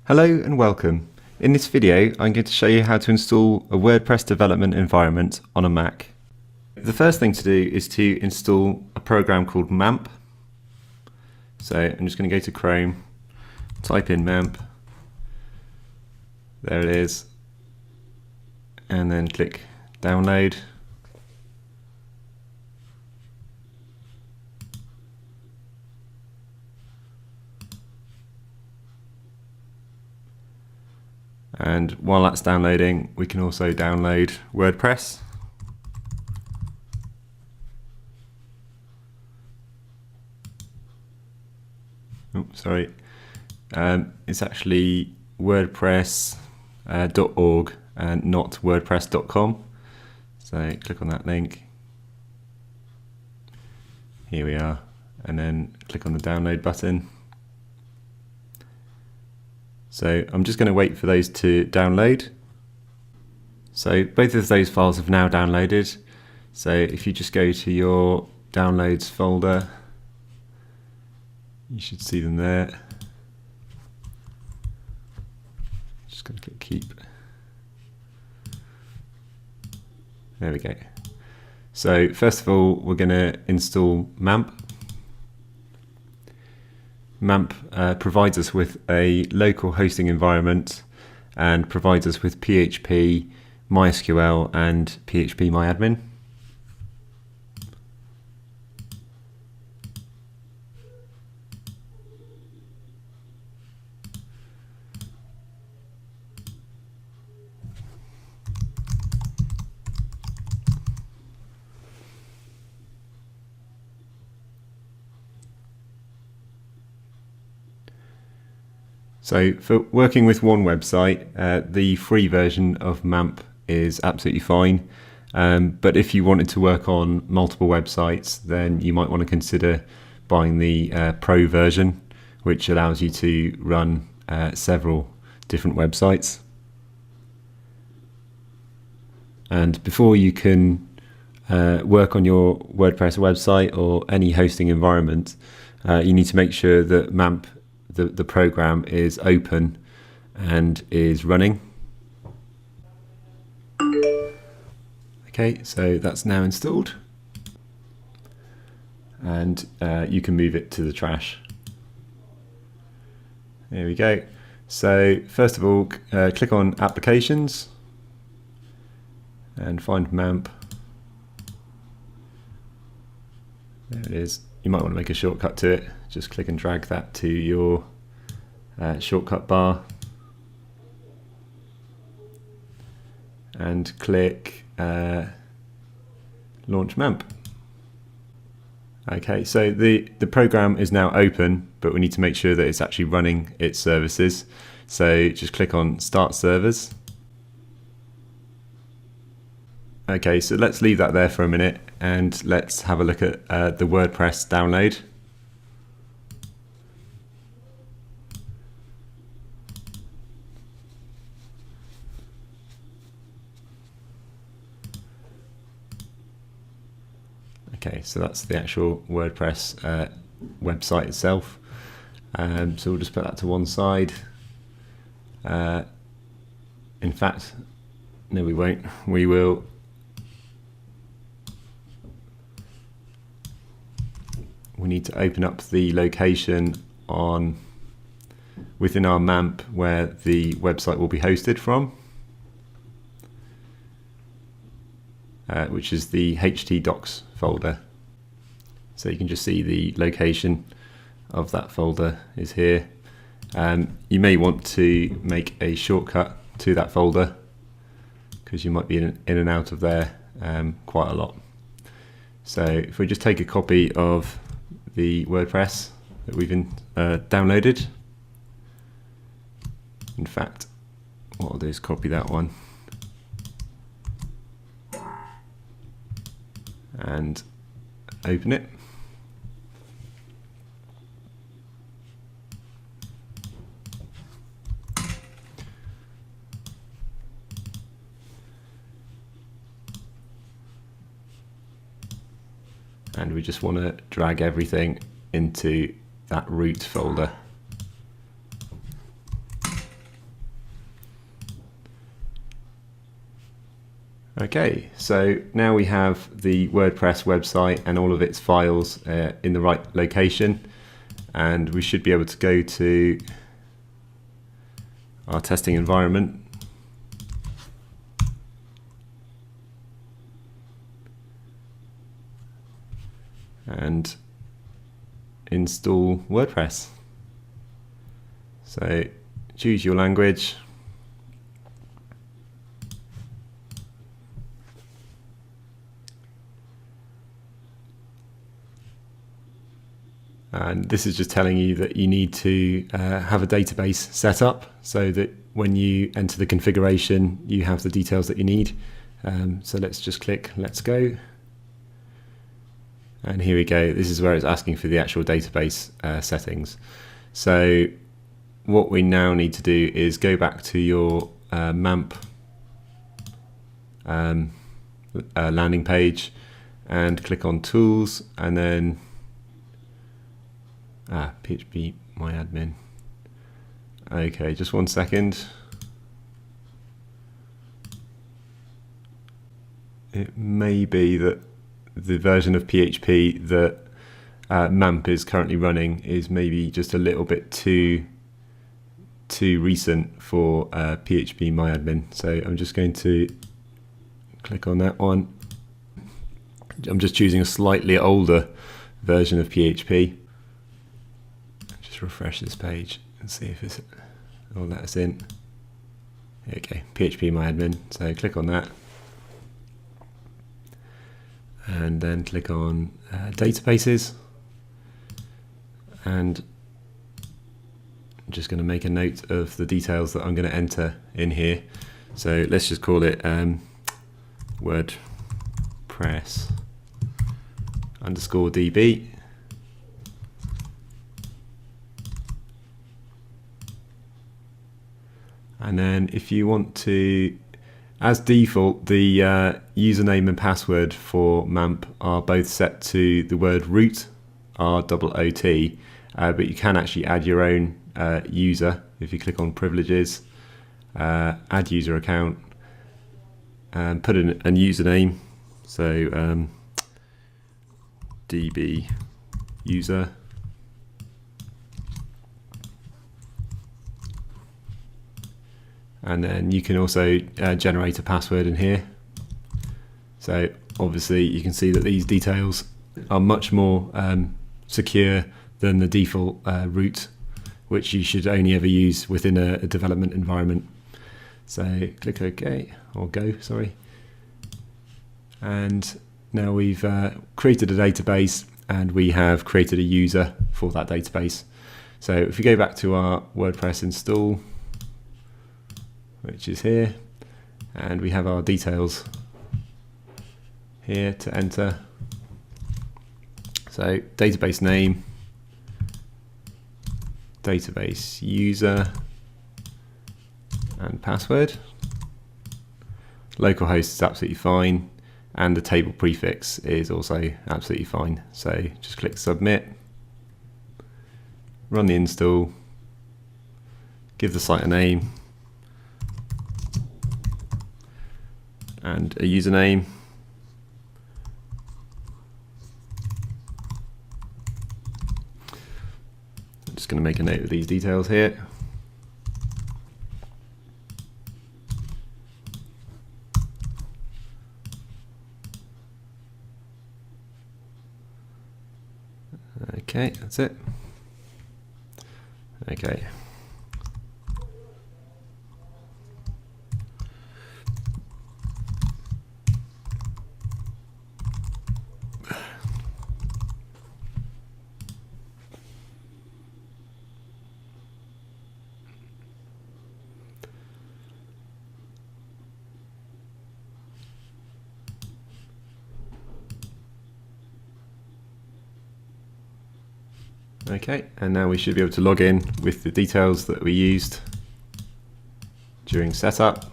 Hello and welcome. In this video I'm going to show you how to install a WordPress development environment on a Mac. The first thing to do is to install a program called MAMP. So I'm just going to go to Chrome, type in MAMP, there it is, and then click download. And while that's downloading, we can also download WordPress. Oh, sorry. It's actually WordPress.org and not WordPress.com. So click on that link. Here we are. And then click on the download button. So I'm just going to wait for those to download. So both of those files have now downloaded. So if you just go to your downloads folder, you should see them there. Just going to click keep. There we go. So first of all, we're going to install MAMP. MAMP provides us with a local hosting environment and provides us with PHP, MySQL and PHP-MyAdmin. So for working with one website, the free version of MAMP is absolutely fine. But if you wanted to work on multiple websites, then you might want to consider buying the Pro version, which allows you to run several different websites. And before you can work on your WordPress website or any hosting environment, you need to make sure that MAMP the program is open and is running. Okay, so that's now installed, and you can move it to the trash. There we go. So first of all, click on Applications and find MAMP. There it is. You might want to make a shortcut to it. Just click and drag that to your shortcut bar and click Launch MAMP. Okay, so the program is now open, but we need to make sure that it's actually running its services. So just click on Start Servers. Okay, so let's leave that there for a minute and let's have a look at the WordPress download. Okay, so that's the actual WordPress website itself. So we'll just put that to one side. In fact, no, we won't. We will. We need to open up the location within our MAMP where the website will be hosted from, which is the htdocs folder. So you can just see the location of that folder is here. You may want to make a shortcut to that folder because you might be in and out of there quite a lot. So if we just take a copy of the WordPress that we've downloaded. In fact, what I'll do is copy that one and open it. And we just want to drag everything into that root folder. Okay, so now we have the WordPress website and all of its files in the right location, and we should be able to go to our testing environment. And install WordPress. So choose your language. And this is just telling you that you need to have a database set up so that when you enter the configuration, you have the details that you need. So let's just click Let's Go. And here we go. This is where it's asking for the actual database settings. So what we now need to do is go back to your MAMP landing page and click on Tools, and then PHP My Admin. Okay, just one second. It may be that the version of PHP that MAMP is currently running is maybe just a little bit too recent for PHP My Admin. So I'm just going to click on that one. I'm just choosing a slightly older version of PHP. Just refresh this page and see if it's all that's in. Okay, PHP My Admin. So click on that. And then click on databases, and I'm just going to make a note of the details that I'm going to enter in here. So let's just call it WordPress _DB. And then if you want to, as default, the username and password for MAMP are both set to the word root, ROOT, but you can actually add your own user if you click on privileges, add user account, and put in a username. So DB user. And then you can also generate a password in here. So obviously you can see that these details are much more secure than the default root, which you should only ever use within a development environment. So click OK, or Go, sorry. And now we've created a database, and we have created a user for that database. So if we go back to our WordPress install, which is here, and we have our details here to enter. So database name, database user, and password. Localhost is absolutely fine, and the table prefix is also absolutely fine. So just click submit, run the install, give the site a name and a username. I'm just going to make a note of these details here. Okay, that's it. Okay. Okay, and now we should be able to log in with the details that we used during setup.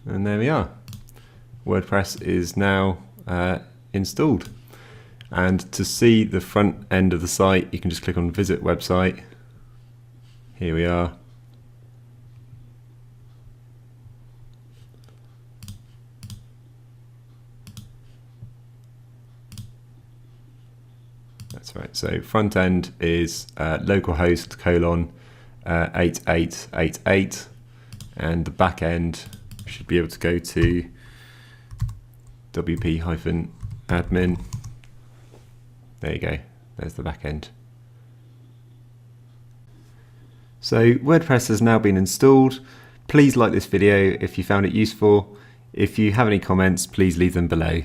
And there we are. WordPress is now installed. And to see the front end of the site, you can just click on Visit Website. Here we are. That's right. So front end is localhost colon 8888, and the back end should be able to go to wp-admin. There you go. There's the back end. So WordPress has now been installed. Please like this video if you found it useful. If you have any comments, please leave them below.